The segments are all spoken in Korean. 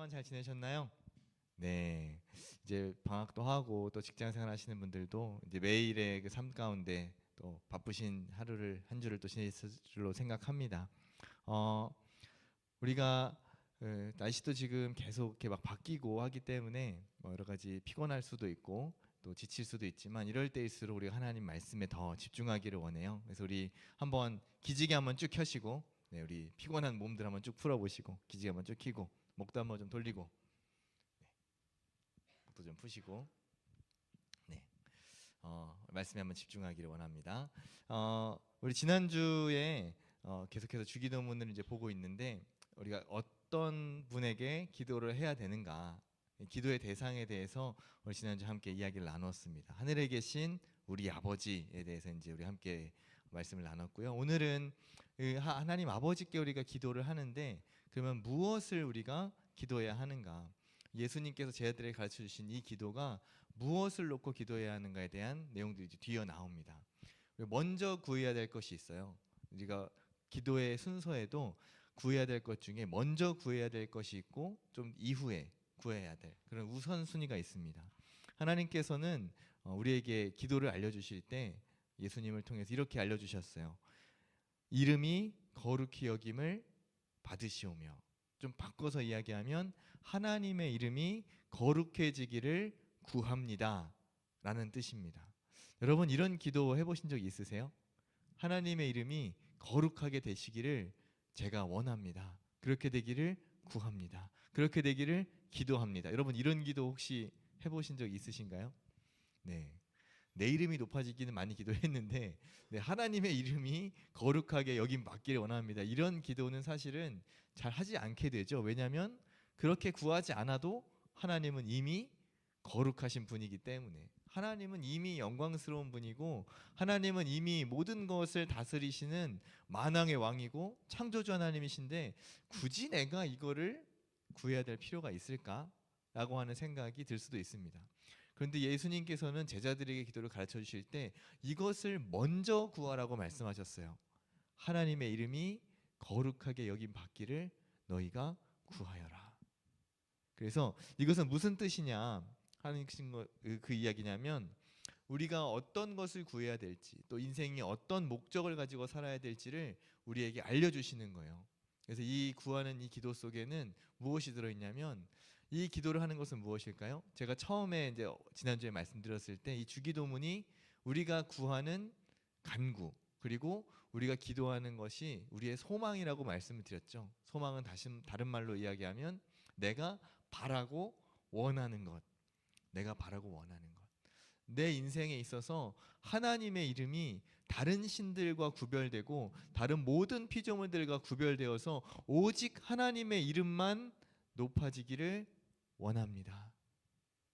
동안 잘 지내셨나요? 네, 이제 방학도 하고 또 직장생활 하시는 분들도 이제 매일의 그 삶 가운데 또 바쁘신 하루를 한 주를 또 지내실 줄로 생각합니다. 어, 우리가 날씨도 지금 계속 이렇게 막 바뀌고 하기 때문에 뭐 여러 가지 피곤할 수도 있고 또 지칠 수도 있지만 이럴 때일수록 우리가 하나님 말씀에 더 집중하기를 원해요. 그래서 우리 한번 기지개 한번 쭉 켜시고, 네, 우리 피곤한 몸들 한번 쭉 풀어보시고 기지개 한번 쭉 켜고 목도 한번 좀 돌리고, 네, 목도 좀 푸시고, 네, 말씀에 한번 집중하기를 원합니다. 우리 지난주에 계속해서 주기도문을 이제 보고 있는데 우리가 어떤 분에게 기도를 해야 되는가, 기도의 대상에 대해서 우리 지난주 함께 이야기를 나눴습니다. 하늘에 계신 우리 아버지에 대해서 이제 우리 함께 말씀을 나눴고요. 오늘은 하나님 아버지께 우리가 기도를 하는데 그러면 무엇을 우리가 기도해야 하는가? 예수님께서 제 아들에게 가르쳐 주신 이 기도가 무엇을 놓고 기도해야 하는가에 대한 내용들이 뒤어 나옵니다. 먼저 구해야 될 것이 있어요. 우리가 기도의 순서에도 구해야 될 것 중에 먼저 구해야 될 것이 있고 좀 이후에 구해야 될 그런 우선순위가 있습니다. 하나님께서는 우리에게 기도를 알려주실 때 예수님을 통해서 이렇게 알려주셨어요. 이름이 거룩히 여김을 받으시오며, 좀 바꿔서 이야기하면 하나님의 이름이 거룩해지기를 구합니다 라는 뜻입니다. 여러분 이런 기도 해보신 적 있으세요? 하나님의 이름이 거룩하게 되시기를 제가 원합니다. 그렇게 되기를 구합니다. 그렇게 되기를 기도합니다. 여러분 이런 기도 혹시 해보신 적 있으신가요? 네. 내 이름이 높아지기는 많이 기도했는데, 네, 하나님의 이름이 거룩하게 여김 받기를 원합니다. 이런 기도는 사실은 잘 하지 않게 되죠. 왜냐하면 그렇게 구하지 않아도 하나님은 이미 거룩하신 분이기 때문에, 하나님은 이미 영광스러운 분이고 하나님은 이미 모든 것을 다스리시는 만왕의 왕이고 창조주 하나님이신데 굳이 내가 이거를 구해야 될 필요가 있을까? 라고 하는 생각이 들 수도 있습니다. 그런데 예수님께서는 제자들에게 기도를 가르쳐 주실 때 이것을 먼저 구하라고 말씀하셨어요. 하나님의 이름이 거룩하게 여김 받기를 너희가 구하여라. 그래서 이것은 무슨 뜻이냐 하는 그 이야기냐면, 우리가 어떤 것을 구해야 될지 또 인생이 어떤 목적을 가지고 살아야 될지를 우리에게 알려주시는 거예요. 그래서 이 구하는 이 기도 속에는 무엇이 들어있냐면, 이 기도를 하는 것은 무엇일까요? 제가 처음에 이제 지난주에 말씀드렸을 때 이 주기도문이 우리가 구하는 간구, 그리고 우리가 기도하는 것이 우리의 소망이라고 말씀을 드렸죠. 소망은 다른 말로 이야기하면 내가 바라고 원하는 것, 내가 바라고 원하는 것. 내 인생에 있어서 하나님의 이름이 다른 신들과 구별되고 다른 모든 피조물들과 구별되어서 오직 하나님의 이름만 높아지기를 원합니다.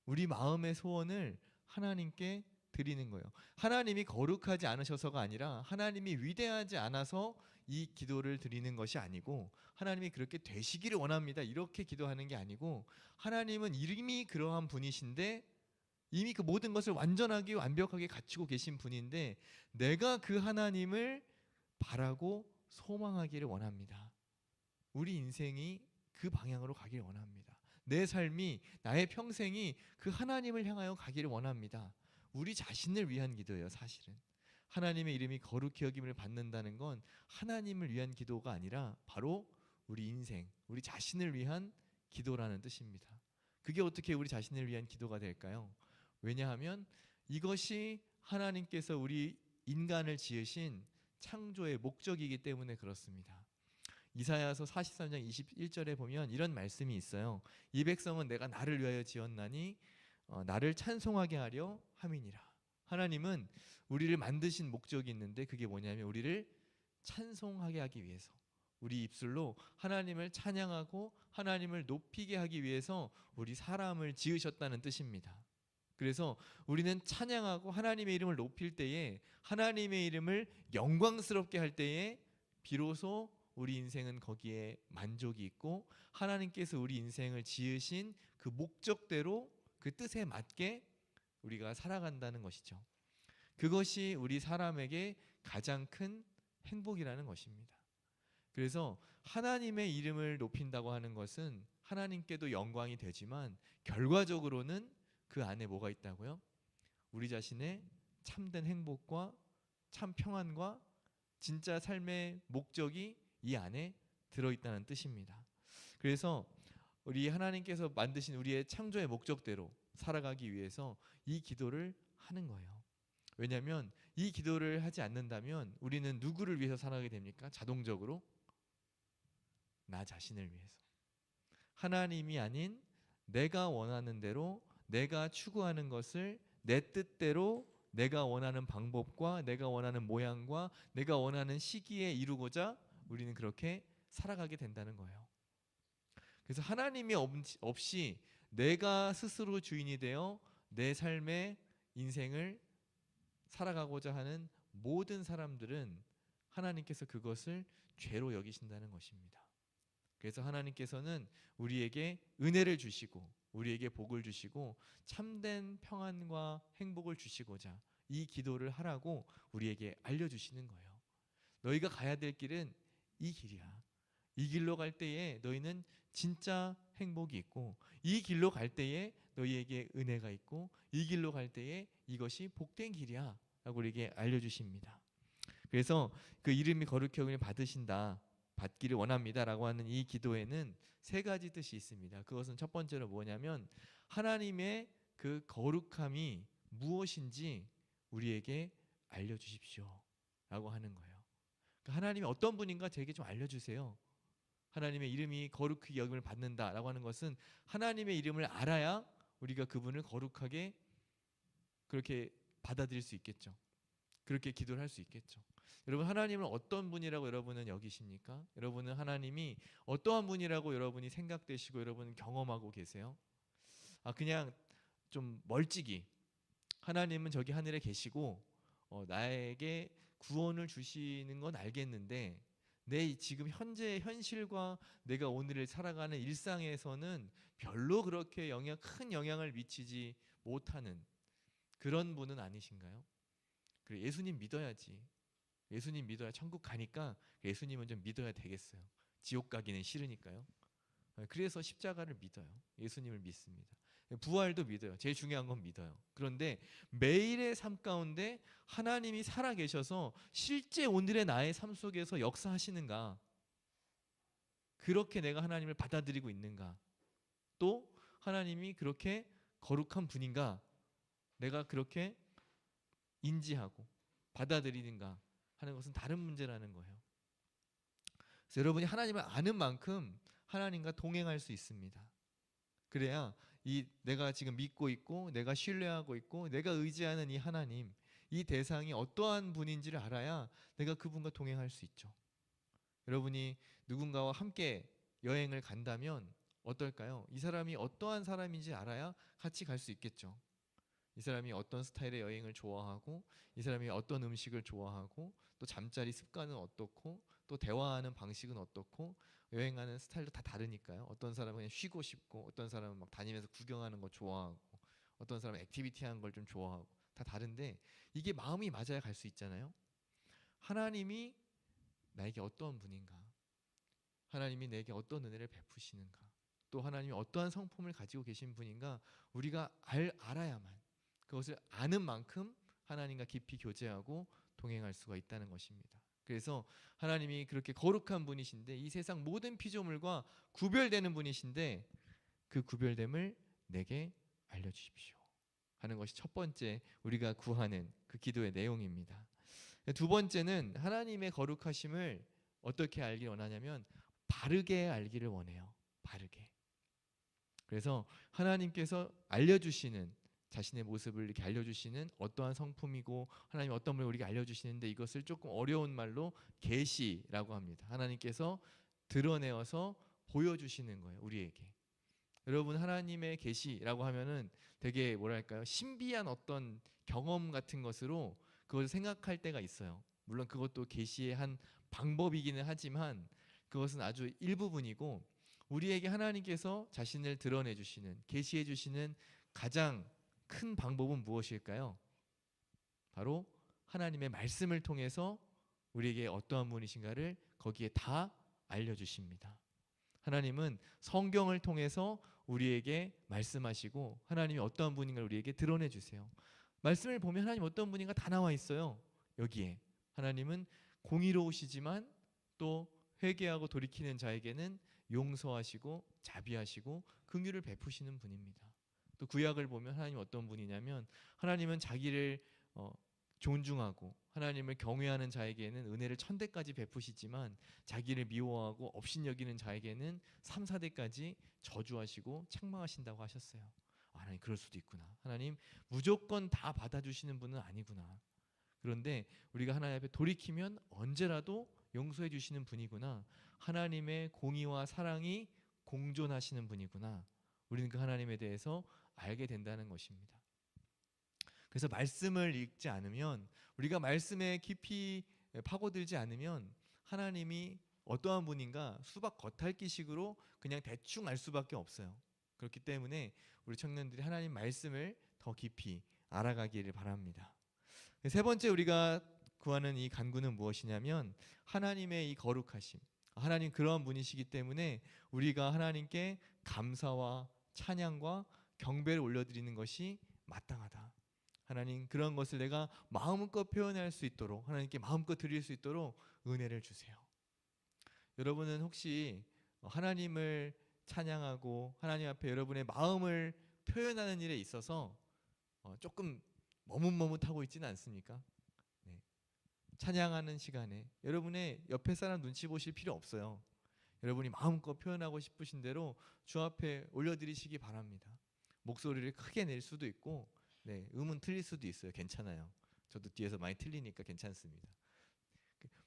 우리 마음의 소원을 하나님께 드리는 거예요. 하나님이 거룩하지 않으셔서가 아니라 하나님이 위대하지 않아서 이 기도를 드리는 것이 아니고, 하나님이 그렇게 되시기를 원합니다 이렇게 기도하는 게 아니고, 하나님은 이미 그러한 분이신데 이미 그 모든 것을 완전하게 완벽하게 갖추고 계신 분인데 내가 그 하나님을 바라고 소망하기를 원합니다. 우리 인생이 그 방향으로 가기를 원합니다. 내 삶이, 나의 평생이 그 하나님을 향하여 가기를 원합니다. 우리 자신을 위한 기도예요. 사실은 하나님의 이름이 거룩히 여김을 받는다는 건 하나님을 위한 기도가 아니라 바로 우리 인생, 우리 자신을 위한 기도라는 뜻입니다. 그게 어떻게 우리 자신을 위한 기도가 될까요? 왜냐하면 이것이 하나님께서 우리 인간을 지으신 창조의 목적이기 때문에 그렇습니다. 이사야서 43장 21절에 보면 이런 말씀이 있어요. 이 백성은 내가 나를 위하여 지었나니 나를 찬송하게 하려 함이니라. 하나님은 우리를 만드신 목적이 있는데 그게 뭐냐면 우리를 찬송하게 하기 위해서, 우리 입술로 하나님을 찬양하고 하나님을 높이게 하기 위해서 우리 사람을 지으셨다는 뜻입니다. 그래서 우리는 찬양하고 하나님의 이름을 높일 때에, 하나님의 이름을 영광스럽게 할 때에 비로소 우리 인생은 거기에 만족이 있고 하나님께서 우리 인생을 지으신 그 목적대로 그 뜻에 맞게 우리가 살아간다는 것이죠. 그것이 우리 사람에게 가장 큰 행복이라는 것입니다. 그래서 하나님의 이름을 높인다고 하는 것은 하나님께도 영광이 되지만 결과적으로는 그 안에 뭐가 있다고요? 우리 자신의 참된 행복과 참 평안과 진짜 삶의 목적이 이 안에 들어있다는 뜻입니다. 그래서 우리 하나님께서 만드신 우리의 창조의 목적대로 살아가기 위해서 이 기도를 하는 거예요. 왜냐하면 이 기도를 하지 않는다면 우리는 누구를 위해서 살아가게 됩니까? 자동적으로 나 자신을 위해서. 하나님이 아닌 내가 원하는 대로 내가 추구하는 것을 내 뜻대로 내가 원하는 방법과 내가 원하는 모양과 내가 원하는 시기에 이루고자 우리는 그렇게 살아가게 된다는 거예요. 그래서 하나님이 없이 내가 스스로 주인이 되어 내 삶의 인생을 살아가고자 하는 모든 사람들은 하나님께서 그것을 죄로 여기신다는 것입니다. 그래서 하나님께서는 우리에게 은혜를 주시고 우리에게 복을 주시고 참된 평안과 행복을 주시고자 이 기도를 하라고 우리에게 알려주시는 거예요. 너희가 가야 될 길은 이 길이야. 이 길로 갈 때에 너희는 진짜 행복이 있고 이 길로 갈 때에 너희에게 은혜가 있고 이 길로 갈 때에 이것이 복된 길이야 라고 우리에게 알려주십니다. 그래서 그 이름이 거룩히 여김을 받으신다, 받기를 원합니다 라고 하는 이 기도에는 세 가지 뜻이 있습니다. 그것은 첫 번째로 뭐냐면 하나님의 그 거룩함이 무엇인지 우리에게 알려주십시오 라고 하는 거예요. 그러니까 하나님이 어떤 분인가 저에게 좀 알려주세요. 하나님의 이름이 거룩히 여김을 받는다라고 하는 것은 하나님의 이름을 알아야 우리가 그분을 거룩하게 그렇게 받아들일 수 있겠죠. 그렇게 기도를 할 수 있겠죠. 여러분, 하나님은 어떤 분이라고 여러분은 여기십니까? 여러분은 하나님이 어떠한 분이라고 여러분이 생각되시고 여러분 경험하고 계세요? 그냥 좀 멀찍이 하나님은 저기 하늘에 계시고 나에게 구원을 주시는 건 알겠는데 내 지금 현재의 현실과 내가 오늘을 살아가는 일상에서는 별로 그렇게 큰 영향을 미치지 못하는 그런 분은 아니신가요? 그래, 예수님 믿어야지. 예수님 믿어야 천국 가니까 예수님은 좀 믿어야 되겠어요. 지옥 가기는 싫으니까요. 그래서 십자가를 믿어요. 예수님을 믿습니다. 부활도 믿어요. 제일 중요한 건 믿어요. 그런데 매일의 삶 가운데 하나님이 살아계셔서 실제 오늘의 나의 삶 속에서 역사하시는가? 그렇게 내가 하나님을 받아들이고 있는가? 또 하나님이 그렇게 거룩한 분인가? 내가 그렇게 인지하고 받아들이는가 하는 것은 다른 문제라는 거예요. 그래서 여러분이 하나님을 아는 만큼 하나님과 동행할 수 있습니다. 그래야 내가 지금 믿고 있고 내가 신뢰하고 있고 내가 의지하는 이 하나님, 이 대상이 어떠한 분인지를 알아야 내가 그분과 동행할 수 있죠. 여러분이 누군가와 함께 여행을 간다면 어떨까요? 이 사람이 어떠한 사람인지 알아야 같이 갈 수 있겠죠. 이 사람이 어떤 스타일의 여행을 좋아하고 이 사람이 어떤 음식을 좋아하고 또 잠자리 습관은 어떻고 또 대화하는 방식은 어떻고 여행하는 스타일도 다 다르니까요. 어떤 사람은 그냥 쉬고 싶고 어떤 사람은 막 다니면서 구경하는 거 좋아하고 어떤 사람은 액티비티하는 걸 좀 좋아하고 다 다른데 이게 마음이 맞아야 갈 수 있잖아요. 하나님이 나에게 어떠한 분인가? 하나님이 내게 어떤 은혜를 베푸시는가? 또 하나님이 어떠한 성품을 가지고 계신 분인가? 우리가 알아야만 그것을 아는 만큼 하나님과 깊이 교제하고 동행할 수가 있다는 것입니다. 그래서 하나님이 그렇게 거룩한 분이신데 이 세상 모든 피조물과 구별되는 분이신데 그 구별됨을 내게 알려주십시오 하는 것이 첫 번째 우리가 구하는 그 기도의 내용입니다. 두 번째는 하나님의 거룩하심을 어떻게 알기 원하냐면 바르게 알기를 원해요. 바르게. 그래서 하나님께서 알려주시는 자신의 모습을 이렇게 알려주시는 어떠한 성품이고 하나님 어떤 분을 우리에게 알려주시는데 이것을 조금 어려운 말로 계시라고 합니다. 하나님께서 드러내어서 보여주시는 거예요. 우리에게. 여러분, 하나님의 계시라고 하면은 되게 뭐랄까요? 신비한 어떤 경험 같은 것으로 그걸 생각할 때가 있어요. 물론 그것도 계시의 한 방법이기는 하지만 그것은 아주 일부분이고 우리에게 하나님께서 자신을 드러내 주시는 계시해 주시는 가장 큰 방법은 무엇일까요? 바로 하나님의 말씀을 통해서 우리에게 어떠한 분이신가를 거기에 다 알려주십니다. 하나님은 성경을 통해서 우리에게 말씀하시고 하나님이 어떠한 분인가 우리에게 드러내 주세요. 말씀을 보면 하나님 어떤 분인가 다 나와 있어요. 여기에 하나님은 공의로우시지만 또 회개하고 돌이키는 자에게는 용서하시고 자비하시고 긍휼을 베푸시는 분입니다. 또 구약을 보면 하나님 어떤 분이냐면 하나님은 자기를 존중하고 하나님을 경외하는 자에게는 은혜를 1000대까지 베푸시지만 자기를 미워하고 업신여기는 자에게는 3, 4대까지 저주하시고 책망하신다고 하셨어요. 하나님 그럴 수도 있구나. 하나님 무조건 다 받아주시는 분은 아니구나. 그런데 우리가 하나님 앞에 돌이키면 언제라도 용서해 주시는 분이구나. 하나님의 공의와 사랑이 공존하시는 분이구나. 우리는 그 하나님에 대해서 알게 된다는 것입니다. 그래서 말씀을 읽지 않으면, 우리가 말씀에 깊이 파고들지 않으면 하나님이 어떠한 분인가 수박 겉핥기식으로 그냥 대충 알 수밖에 없어요. 그렇기 때문에 우리 청년들이 하나님 말씀을 더 깊이 알아가기를 바랍니다. 세 번째 우리가 구하는 이 간구는 무엇이냐면 하나님의 이 거룩하심. 하나님 그러한 분이시기 때문에 우리가 하나님께 감사와 찬양과 경배를 올려드리는 것이 마땅하다. 하나님 그런 것을 내가 마음껏 표현할 수 있도록, 하나님께 마음껏 드릴 수 있도록 은혜를 주세요. 여러분은 혹시 하나님을 찬양하고 하나님 앞에 여러분의 마음을 표현하는 일에 있어서 조금 머뭇머뭇하고 있지는 않습니까? 네. 찬양하는 시간에 여러분의 옆에 사람 눈치 보실 필요 없어요. 여러분이 마음껏 표현하고 싶으신 대로 주 앞에 올려드리시기 바랍니다. 목소리를 크게 낼 수도 있고, 네, 음은 틀릴 수도 있어요. 괜찮아요. 저도 뒤에서 많이 틀리니까 괜찮습니다.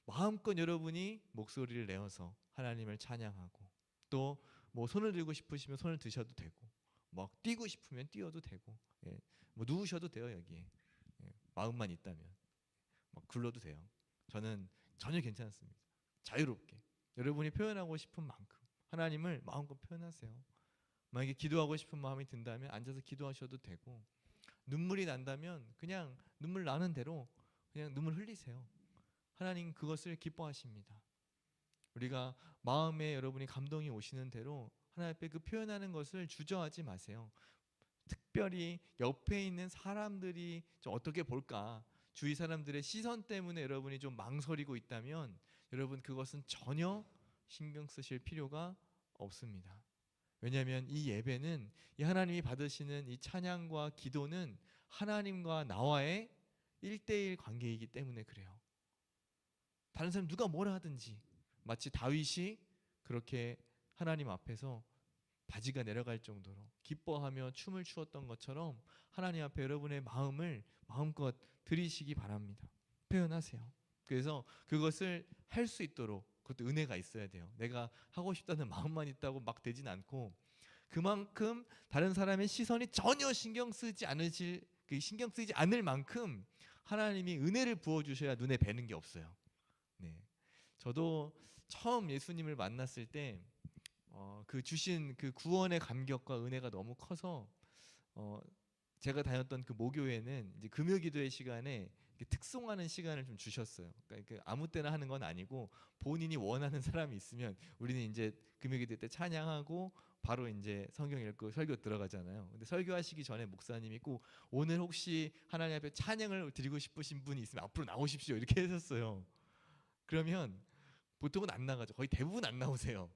마음껏 여러분이 목소리를 내어서 하나님을 찬양하고, 또 뭐 손을 들고 싶으시면 손을 드셔도 되고, 막 뛰고 싶으면 뛰어도 되고, 예, 뭐 누우셔도 돼요. 여기에 마음만 있다면 막 굴러도 돼요. 저는 전혀 괜찮습니다. 자유롭게 여러분이 표현하고 싶은 만큼 하나님을 마음껏 표현하세요. 만약에 기도하고 싶은 마음이 든다면 앉아서 기도하셔도 되고, 눈물이 난다면 그냥 눈물 나는 대로 그냥 눈물 흘리세요. 하나님 그것을 기뻐하십니다. 우리가 마음에 여러분이 감동이 오시는 대로 하나님 앞에 그 표현하는 것을 주저하지 마세요. 특별히 옆에 있는 사람들이 좀 어떻게 볼까, 주위 사람들의 시선 때문에 여러분이 좀 망설이고 있다면 여러분 그것은 전혀 신경 쓰실 필요가 없습니다. 왜냐하면 이 예배는, 이 하나님이 받으시는 이 찬양과 기도는 하나님과 나와의 1대1 관계이기 때문에 그래요. 다른 사람 누가 뭐라 하든지, 마치 다윗이 그렇게 하나님 앞에서 바지가 내려갈 정도로 기뻐하며 춤을 추었던 것처럼 하나님 앞에 여러분의 마음을 마음껏 드리시기 바랍니다. 표현하세요. 그래서 그것을 할 수 있도록 그것도 은혜가 있어야 돼요. 내가 하고 싶다는 마음만 있다고 막 되진 않고, 그만큼 다른 사람의 시선이 전혀 신경 쓰지 않을 만큼 하나님이 은혜를 부어 주셔야 눈에 뵈는 게 없어요. 네, 저도 처음 예수님을 만났을 때 그 주신 그 구원의 감격과 은혜가 너무 커서 제가 다녔던 그 모교회는 이제 금요기도의 시간에 특송하는 시간을 좀 주셨어요. 그러니까 아무 때나 하는 건 아니고 본인이 원하는 사람이 있으면 우리는 이제 금요기도 때 찬양하고 바로 이제 성경 읽고 설교 들어가잖아요. 근데 설교하시기 전에 목사님이 꼭 오늘 혹시 하나님 앞에 찬양을 드리고 싶으신 분이 있으면 앞으로 나오십시오 이렇게 하셨어요. 그러면 보통은 안 나가죠. 거의 대부분 안 나오세요.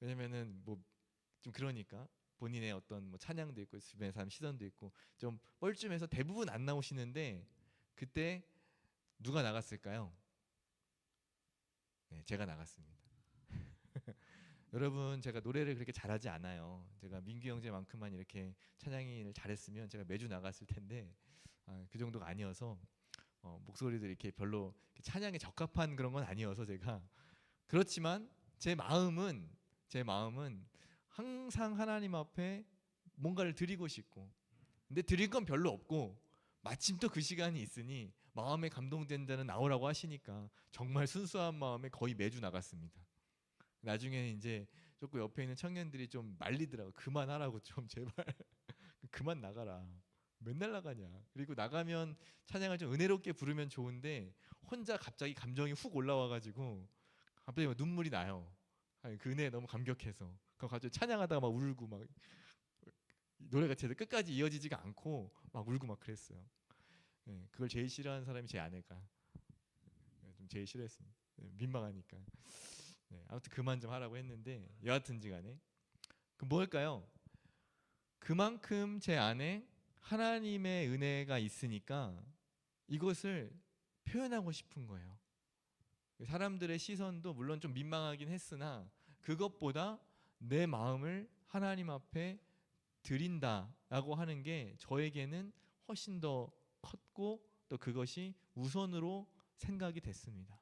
왜냐면은 뭐 좀 그러니까 본인의 어떤 뭐 찬양도 있고 주변의 사람 시선도 있고 좀 뻘쭘해서 대부분 안 나오시는데, 그때 누가 나갔을까요? 네, 제가 나갔습니다. 여러분 제가 노래를 그렇게 잘하지 않아요. 제가 민규 형제만큼만 이렇게 찬양을 잘했으면 제가 매주 나갔을 텐데 그 정도가 아니어서 목소리도 이렇게 별로 찬양에 적합한 그런 건 아니어서 제가, 그렇지만 제 마음은 항상 하나님 앞에 뭔가를 드리고 싶고, 근데 드릴 건 별로 없고 마침 또 그 시간이 있으니 마음에 감동된다는 나오라고 하시니까 정말 순수한 마음에 거의 매주 나갔습니다. 나중에는 이제 조금 옆에 있는 청년들이 좀 말리더라고. 그만하라고 좀 제발 그만 나가라. 맨날 나가냐. 그리고 나가면 찬양을 좀 은혜롭게 부르면 좋은데 혼자 갑자기 감정이 훅 올라와가지고 갑자기 막 눈물이 나요. 아니, 그 은혜에 너무 감격해서 그거 가지고 찬양하다가 막 울고 막 노래가 제대로 끝까지 이어지지가 않고 막 울고 막 그랬어요. 네, 그걸 제일 싫어하는 사람이 제 아내가. 네, 좀 제일 싫어했습니다. 네, 민망하니까. 네, 아무튼 그만 좀 하라고 했는데 여하튼지간에 그 뭘까요? 그만큼 제 안에 하나님의 은혜가 있으니까 이것을 표현하고 싶은 거예요. 사람들의 시선도 물론 좀 민망하긴 했으나 그것보다 내 마음을 하나님 앞에 드린다라고 하는 게 저에게는 훨씬 더 컸고 또 그것이 우선으로 생각이 됐습니다.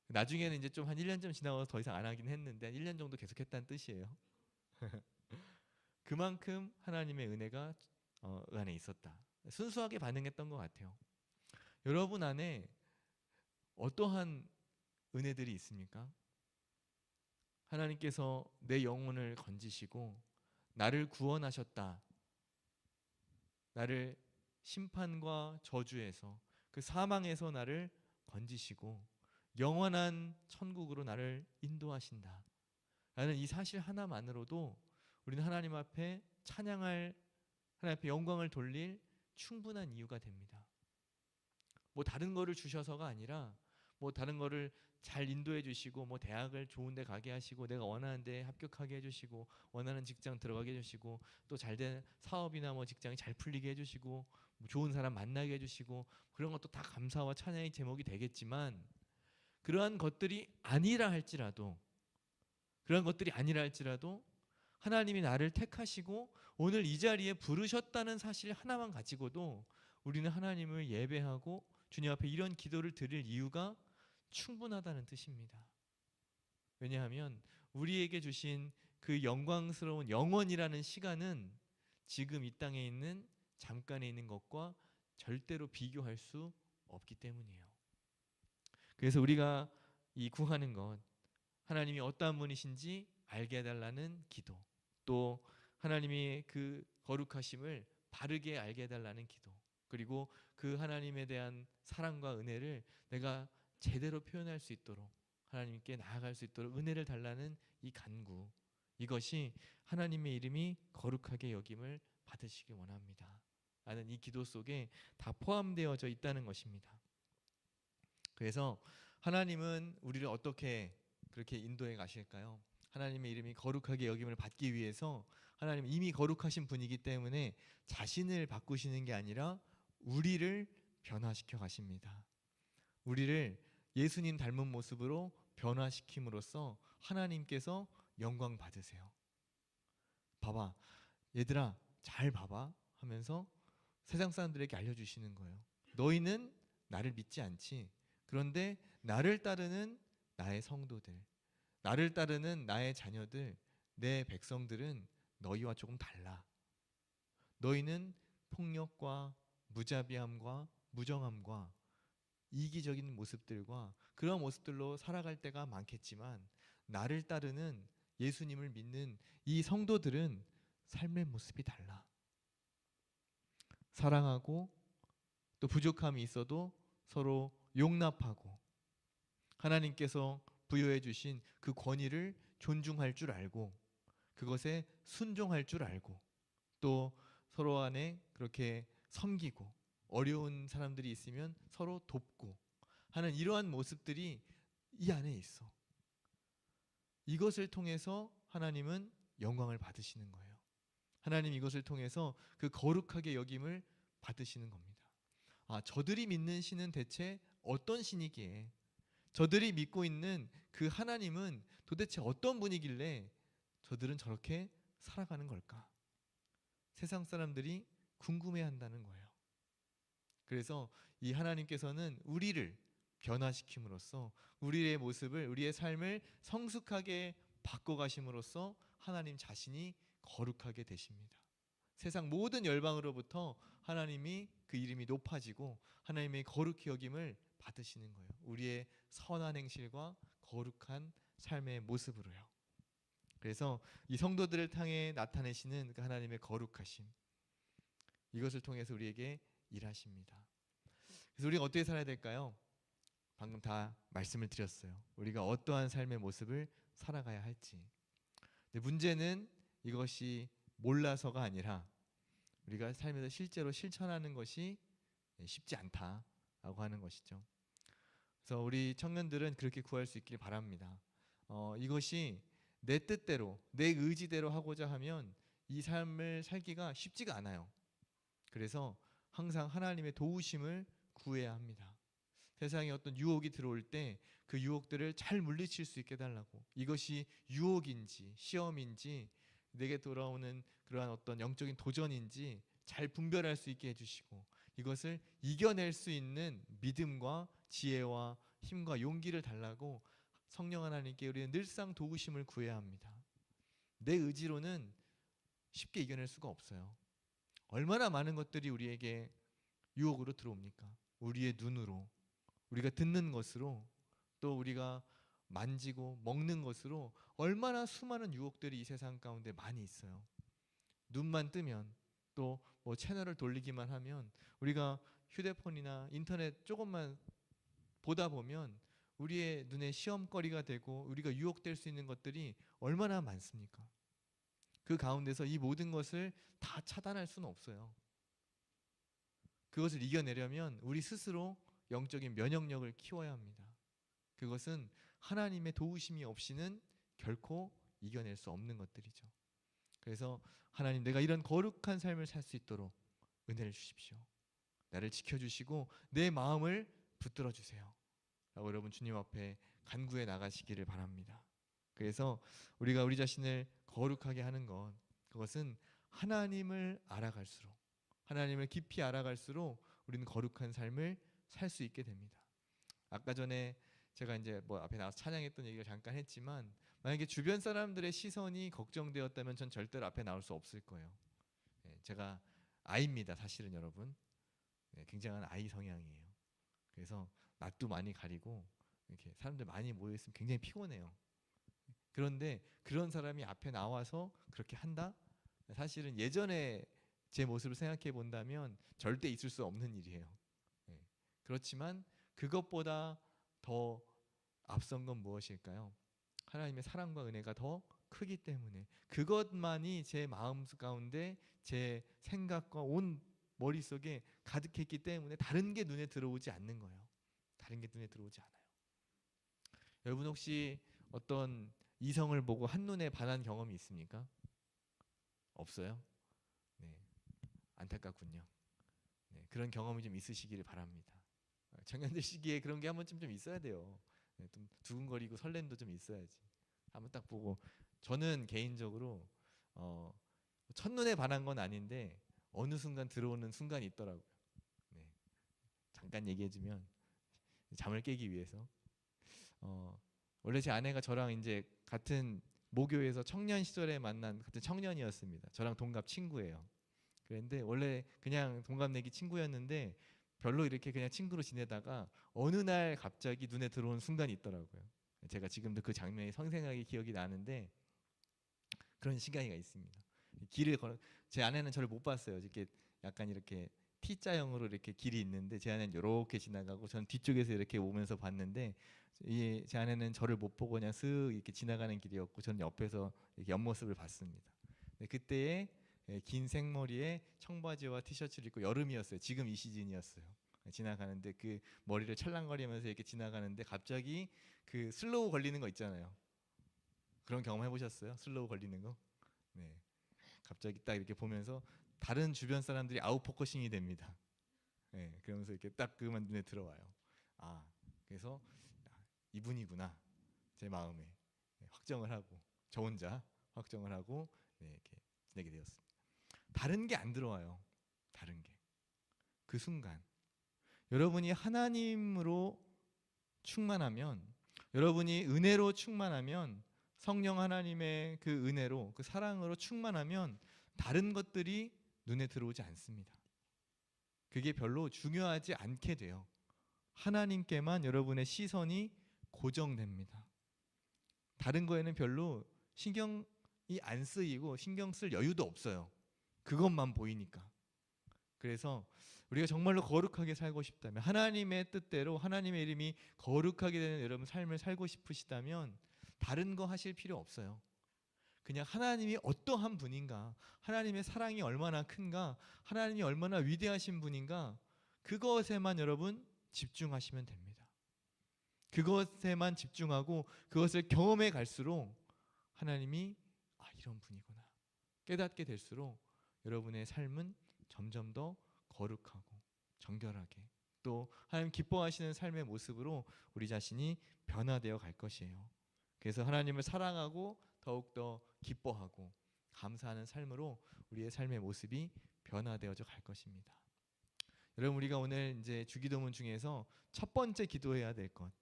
나중에는 이제 좀 한 1년쯤 지나고 더 이상 안 하긴 했는데 한 1년 정도 계속했다는 뜻이에요. 그만큼 하나님의 은혜가 안에 있었다. 순수하게 반응했던 것 같아요. 여러분 안에 어떠한 은혜들이 있습니까? 하나님께서 내 영혼을 건지시고 나를 구원하셨다. 나를 심판과 저주에서 그 사망에서 나를 건지시고 영원한 천국으로 나를 인도하신다. 라는 이 사실 하나만으로도 우리는 하나님 앞에 찬양할, 하나님 앞에 영광을 돌릴 충분한 이유가 됩니다. 뭐 다른 거를 주셔서가 아니라 뭐 다른 거를 잘 인도해 주시고 뭐 대학을 좋은 데 가게 하시고 내가 원하는 데 합격하게 해 주시고 원하는 직장 들어가게 해 주시고 또 잘된 사업이나 뭐 직장이 잘 풀리게 해 주시고 뭐 좋은 사람 만나게 해 주시고 그런 것도 다 감사와 찬양의 제목이 되겠지만 그러한 것들이 아니라 할지라도 하나님이 나를 택하시고 오늘 이 자리에 부르셨다는 사실 하나만 가지고도 우리는 하나님을 예배하고 주님 앞에 이런 기도를 드릴 이유가 충분하다는 뜻입니다. 왜냐하면 우리에게 주신 그 영광스러운 영원이라는 시간은 지금 이 땅에 있는 잠깐에 있는 것과 절대로 비교할 수 없기 때문이에요. 그래서 우리가 이 구하는 것, 하나님이 어떠한 분이신지 알게 해달라는 기도, 또 하나님이 그 거룩하심을 바르게 알게 해달라는 기도, 그리고 그 하나님에 대한 사랑과 은혜를 내가 제대로 표현할 수 있도록 하나님께 나아갈 수 있도록 은혜를 달라는 이 간구, 이것이 하나님의 이름이 거룩하게 여김을 받으시기 원합니다 라는 이 기도 속에 다 포함되어져 있다는 것입니다. 그래서 하나님은 우리를 어떻게 그렇게 인도해 가실까요? 하나님의 이름이 거룩하게 여김을 받기 위해서 하나님은 이미 거룩하신 분이기 때문에 자신을 바꾸시는 게 아니라 우리를 변화시켜 가십니다. 우리를 예수님 닮은 모습으로 변화시킴으로써 하나님께서 영광 받으세요. 봐봐, 얘들아 잘 봐봐 하면서 세상 사람들에게 알려주시는 거예요. 너희는 나를 믿지 않지. 그런데 나를 따르는 나의 성도들, 나를 따르는 나의 자녀들, 내 백성들은 너희와 조금 달라. 너희는 폭력과 무자비함과 무정함과 이기적인 모습들과 그런 모습들로 살아갈 때가 많겠지만 나를 따르는 예수님을 믿는 이 성도들은 삶의 모습이 달라. 사랑하고 또 부족함이 있어도 서로 용납하고 하나님께서 부여해 주신 그 권위를 존중할 줄 알고 그것에 순종할 줄 알고 또 서로 안에 그렇게 섬기고 어려운 사람들이 있으면 서로 돕고 하는 이러한 모습들이 이 안에 있어. 이것을 통해서 하나님은 영광을 받으시는 거예요. 하나님 이것을 통해서 그 거룩하게 여김을 받으시는 겁니다. 아, 저들이 믿는 신은 대체 어떤 신이기에 저들이 믿고 있는 그 하나님은 도대체 어떤 분이길래 저들은 저렇게 살아가는 걸까? 세상 사람들이 궁금해한다는 거예요. 그래서 이 하나님께서는 우리를 변화시킴으로써 우리의 모습을 우리의 삶을 성숙하게 바꿔가심으로써 하나님 자신이 거룩하게 되십니다. 세상 모든 열방으로부터 하나님이 그 이름이 높아지고 하나님의 거룩히 여김을 받으시는 거예요. 우리의 선한 행실과 거룩한 삶의 모습으로요. 그래서 이 성도들을 향해 나타내시는 그 하나님의 거룩하심, 이것을 통해서 우리에게 일하십니다. 그래서 우리가 어떻게 살아야 될까요? 방금 다 말씀을 드렸어요. 우리가 어떠한 삶의 모습을 살아가야 할지. 근데 문제는 이것이 몰라서가 아니라 우리가 삶에서 실제로 실천하는 것이 쉽지 않다라고 하는 것이죠. 그래서 우리 청년들은 그렇게 구할 수 있길 바랍니다. 이것이 내 뜻대로, 내 의지대로 하고자 하면 이 삶을 살기가 쉽지가 않아요. 그래서 항상 하나님의 도우심을 구해야 합니다. 세상에 어떤 유혹이 들어올 때 그 유혹들을 잘 물리칠 수 있게 해달라고. 이것이 유혹인지 시험인지 내게 돌아오는 그러한 어떤 영적인 도전인지 잘 분별할 수 있게 해주시고, 이것을 이겨낼 수 있는 믿음과 지혜와 힘과 용기를 달라고 성령 하나님께 우리는 늘상 도우심을 구해야 합니다. 내 의지로는 쉽게 이겨낼 수가 없어요. 얼마나 많은 것들이 우리에게 유혹으로 들어옵니까? 우리의 눈으로, 우리가 듣는 것으로, 또 우리가 만지고 먹는 것으로 얼마나 수많은 유혹들이 이 세상 가운데 많이 있어요. 눈만 뜨면, 또 뭐 채널을 돌리기만 하면, 우리가 휴대폰이나 인터넷 조금만 보다 보면 우리의 눈에 시험거리가 되고 우리가 유혹될 수 있는 것들이 얼마나 많습니까? 그 가운데서 이 모든 것을 다 차단할 수는 없어요. 그것을 이겨내려면 우리 스스로 영적인 면역력을 키워야 합니다. 그것은 하나님의 도우심이 없이는 결코 이겨낼 수 없는 것들이죠. 그래서 하나님, 내가 이런 거룩한 삶을 살 수 있도록 은혜를 주십시오. 나를 지켜주시고 내 마음을 붙들어 주세요 라고 여러분 주님 앞에 간구해 나가시기를 바랍니다. 그래서 우리가 우리 자신을 거룩하게 하는 것, 그것은 하나님을 알아갈수록, 하나님을 깊이 알아갈수록 우리는 거룩한 삶을 살 수 있게 됩니다. 아까 전에 제가 이제 뭐 앞에 나와서 찬양했던 얘기를 잠깐 했지만, 만약에 주변 사람들의 시선이 걱정되었다면 전 절대로 앞에 나올 수 없을 거예요. 제가 아이입니다, 사실은 여러분. 굉장한 아이 성향이에요. 그래서 낯도 많이 가리고 이렇게 사람들 많이 모여 있으면 굉장히 피곤해요. 그런데 그런 사람이 앞에 나와서 그렇게 한다? 사실은 예전에 제 모습을 생각해 본다면 절대 있을 수 없는 일이에요. 그렇지만 그것보다 더 앞선 건 무엇일까요? 하나님의 사랑과 은혜가 더 크기 때문에, 그것만이 제 마음 가운데 제 생각과 온 머릿속에 가득했기 때문에 다른 게 눈에 들어오지 않는 거예요. 다른 게 눈에 들어오지 않아요. 여러분 혹시 어떤 이성을 보고 한눈에 반한 경험이 있습니까? 없어요? 네, 안타깝군요. 네, 그런 경험이 좀 있으시기를 바랍니다. 청년들 시기에 그런 게 한 번쯤 좀 있어야 돼요. 네, 좀 두근거리고 설렘도 좀 있어야지. 한번 딱 보고, 저는 개인적으로 첫눈에 반한 건 아닌데 어느 순간 들어오는 순간이 있더라고요. 네, 잠깐 얘기해주면, 잠을 깨기 위해서 원래 제 아내가 저랑 이제 같은 모교에서 청년 시절에 만난 같은 청년이었습니다. 저랑 동갑 친구예요. 그런데 원래 그냥 동갑내기 친구였는데 별로 이렇게 그냥 친구로 지내다가 어느 날 갑자기 눈에 들어온 순간이 있더라고요. 제가 지금도 그 장면이 생생하게 기억이 나는데, 그런 시간이 있습니다. 길을 걸어, 제 아내는 저를 못 봤어요. 이렇게 약간 이렇게 T자형으로 이렇게 길이 있는데 제 아내는 이렇게 지나가고 저는 뒤쪽에서 이렇게 오면서 봤는데, 제 아내는 저를 못 보고 그냥 쓱 이렇게 지나가는 길이었고 저는 옆에서 이렇게 옆모습을 봤습니다. 그때에 긴 생머리에 청바지와 티셔츠를 입고, 여름이었어요. 지금 이 시즌이었어요. 지나가는데 그 머리를 찰랑거리면서 이렇게 지나가는데 갑자기 그 슬로우 걸리는 거 있잖아요. 그런 경험 해보셨어요? 슬로우 걸리는 거? 네. 갑자기 딱 이렇게 보면서 다른 주변 사람들이 아웃포커싱이 됩니다. 네. 그러면서 이렇게 딱 그만 눈에 들어와요. 아, 그래서 이분이구나, 제 마음에 확정을 하고, 저 혼자 확정을 하고 이렇게 지내게 되었습니다. 다른 게 안 들어와요. 다른 게. 그 순간 여러분이 하나님으로 충만하면, 여러분이 은혜로 충만하면, 성령 하나님의 그 은혜로, 그 사랑으로 충만하면 다른 것들이 눈에 들어오지 않습니다. 그게 별로 중요하지 않게 돼요. 하나님께만 여러분의 시선이 고정됩니다. 다른 거에는 별로 신경이 안 쓰이고 신경 쓸 여유도 없어요. 그것만 보이니까. 그래서 우리가 정말로 거룩하게 살고 싶다면, 하나님의 뜻대로 하나님의 이름이 거룩하게 되는 여러분 삶을 살고 싶으시다면, 다른 거 하실 필요 없어요. 그냥 하나님이 어떠한 분인가, 하나님의 사랑이 얼마나 큰가, 하나님이 얼마나 위대하신 분인가, 그것에만 여러분 집중하시면 됩니다. 그것에만 집중하고 그것을 경험해 갈수록 하나님이 이런 분이구나 깨닫게 될수록 여러분의 삶은 점점 더 거룩하고 정결하게, 또 하나님 기뻐하시는 삶의 모습으로 우리 자신이 변화되어 갈 것이에요. 그래서 하나님을 사랑하고 더욱더 기뻐하고 감사하는 삶으로 우리의 삶의 모습이 변화되어져 갈 것입니다. 여러분, 우리가 오늘 이제 주기도문 중에서 첫 번째 기도해야 될 것,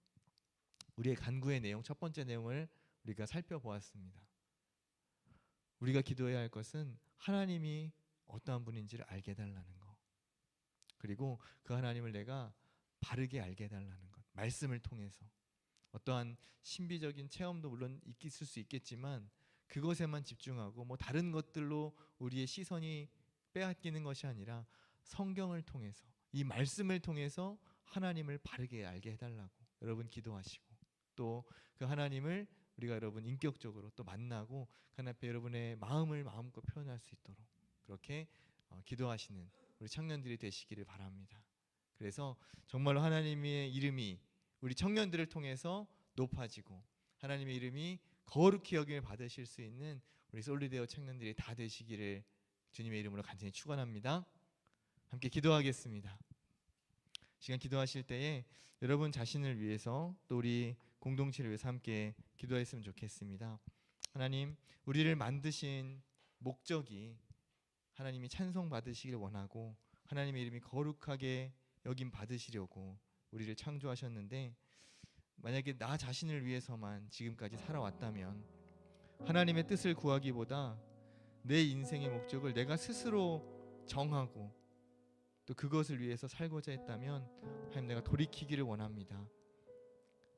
우리의 간구의 내용, 첫 번째 내용을 우리가 살펴보았습니다. 우리가 기도해야 할 것은 하나님이 어떠한 분인지를 알게 해달라는 것, 그리고 그 하나님을 내가 바르게 알게 해달라는 것, 말씀을 통해서. 어떠한 신비적인 체험도 물론 있을 수 있겠지만 그것에만 집중하고 다른 것들로 우리의 시선이 빼앗기는 것이 아니라 성경을 통해서, 이 말씀을 통해서 하나님을 바르게 알게 해달라고 여러분 기도하시고, 또 그 하나님을 우리가 여러분 인격적으로 또 만나고 하나님 앞에 여러분의 마음을 마음껏 표현할 수 있도록 그렇게 기도하시는 우리 청년들이 되시기를 바랍니다. 그래서 정말로 하나님의 이름이 우리 청년들을 통해서 높아지고 하나님의 이름이 거룩히 여김을 받으실 수 있는 우리 솔리데오 청년들이 다 되시기를 주님의 이름으로 간절히 축원합니다. 함께 기도하겠습니다. 시간 기도하실 때에 여러분 자신을 위해서 또 우리 공동체를 위해서 함께 기도했으면 좋겠습니다. 하나님, 우리를 만드신 목적이 하나님이 찬송 받으시길 원하고 하나님의 이름이 거룩하게 여김 받으시려고 우리를 창조하셨는데, 만약에 나 자신을 위해서만 지금까지 살아왔다면 하나님의 뜻을 구하기보다 내 인생의 목적을 내가 스스로 정하고 또 그것을 위해서 살고자 했다면 하나님, 내가 돌이키기를 원합니다.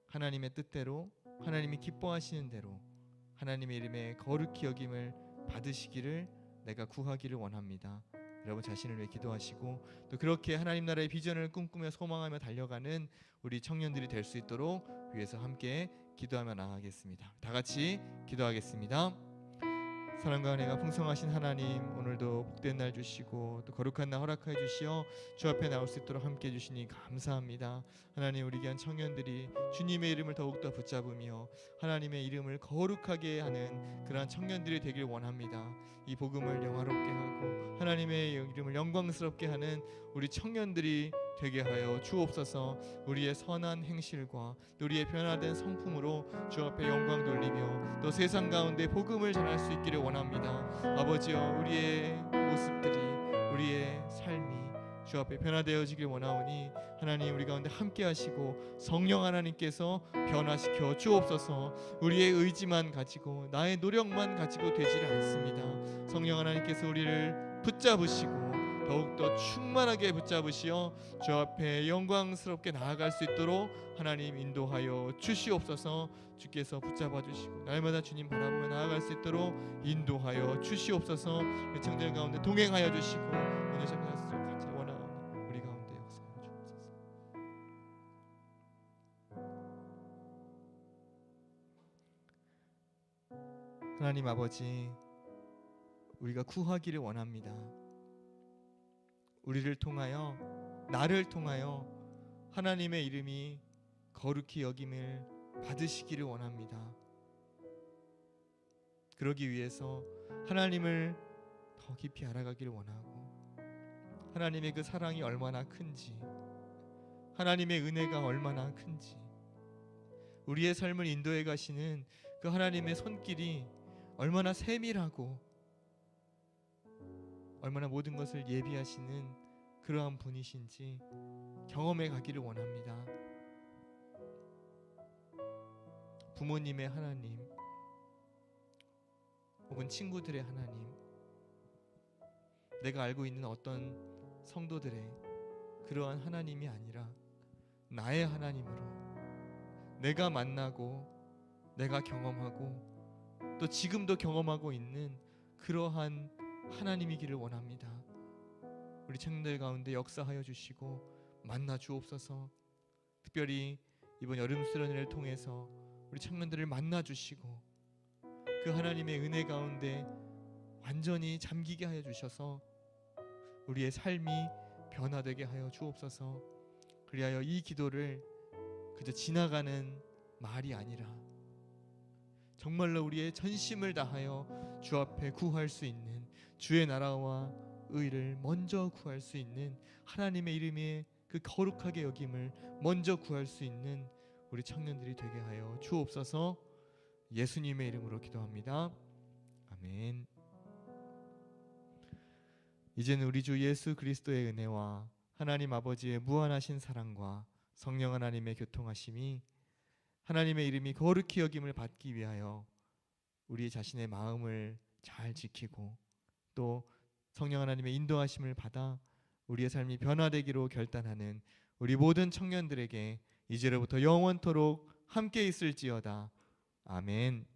하나님의 뜻대로, 하나님이 기뻐하시는 대로 하나님의 이름에 거룩히 여김을 받으시기를 내가 구하기를 원합니다. 여러분 자신을 위해 기도하시고 또 그렇게 하나님 나라의 비전을 꿈꾸며 소망하며 달려가는 우리 청년들이 될 수 있도록 위해서 함께 기도하며 나아가겠습니다. 다 같이 기도하겠습니다. 사랑과 은혜가 풍성하신 하나님, 오늘도 복된 날 주시고 또 거룩한 날 허락하여 주시어 주 앞에 나올 수 있도록 함께 해주시니 감사합니다. 하나님, 우리 귀한 청년들이 주님의 이름을 더욱더 붙잡으며 하나님의 이름을 거룩하게 하는 그러한 청년들이 되길 원합니다. 이 복음을 영화롭게 하고 하나님의 이름을 영광스럽게 하는 우리 청년들이 되게 하여 주옵소서. 우리의 선한 행실과 우리의 변화된 성품으로 주 앞에 영광 돌리며 또 세상 가운데 복음을 전할 수 있기를 원합니다. 아버지여, 우리의 모습들이, 우리의 삶이 주 앞에 변화되어지길 원하오니 하나님, 우리 가운데 함께 하시고 성령 하나님께서 변화시켜 주옵소서. 우리의 의지만 가지고 나의 노력만 가지고 되지를 않습니다. 성령 하나님께서 우리를 붙잡으시고 더욱더 충만하게 붙잡으시어 주 앞에 영광스럽게 나아갈 수 있도록 하나님 인도하여 주시옵소서. 주께서 붙잡아 주시고 날마다 주님 바라보며 나아갈 수 있도록 인도하여 주시옵소서. 청년 가운데 동행하여 주시고 오늘 잡아서 같이 원하오니 우리 가운데 역사하여 주옵소서. 하나님 아버지, 우리가 구하기를 원합니다. 우리를 통하여, 나를 통하여 하나님의 이름이 거룩히 여김을 받으시기를 원합니다. 그러기 위해서 하나님을 더 깊이 알아가기를 원하고 하나님의 그 사랑이 얼마나 큰지, 하나님의 은혜가 얼마나 큰지, 우리의 삶을 인도해 가시는 그 하나님의 손길이 얼마나 세밀하고 얼마나 모든 것을 예비하시는 그러한 분이신지 경험해 가기를 원합니다. 부모님의 하나님 혹은 친구들의 하나님, 내가 알고 있는 어떤 성도들의 그러한 하나님이 아니라 나의 하나님으로 내가 만나고 내가 경험하고 또 지금도 경험하고 있는 그러한 하나님이기를 원합니다. 우리 청년들 가운데 역사하여 주시고 만나 주옵소서. 특별히 이번 여름 수련회를 통해서 우리 청년들을 만나 주시고 그 하나님의 은혜 가운데 완전히 잠기게 하여 주셔서 우리의 삶이 변화되게 하여 주옵소서. 그리하여 이 기도를 그저 지나가는 말이 아니라 정말로 우리의 전심을 다하여 주 앞에 구할 수 있는, 주의 나라와 의를 먼저 구할 수 있는, 하나님의 이름의 그 거룩하게 여김을 먼저 구할 수 있는 우리 청년들이 되게 하여 주옵소서. 예수님의 이름으로 기도합니다. 아멘. 이제는 우리 주 예수 그리스도의 은혜와 하나님 아버지의 무한하신 사랑과 성령 하나님의 교통하심이, 하나님의 이름이 거룩히 여김을 받기 위하여 우리 자신의 마음을 잘 지키고 또 성령 하나님의 인도하심을 받아 우리의 삶이 변화되기로 결단하는 우리 모든 청년들에게 이제로부터 영원토록 함께 있을지어다. 아멘.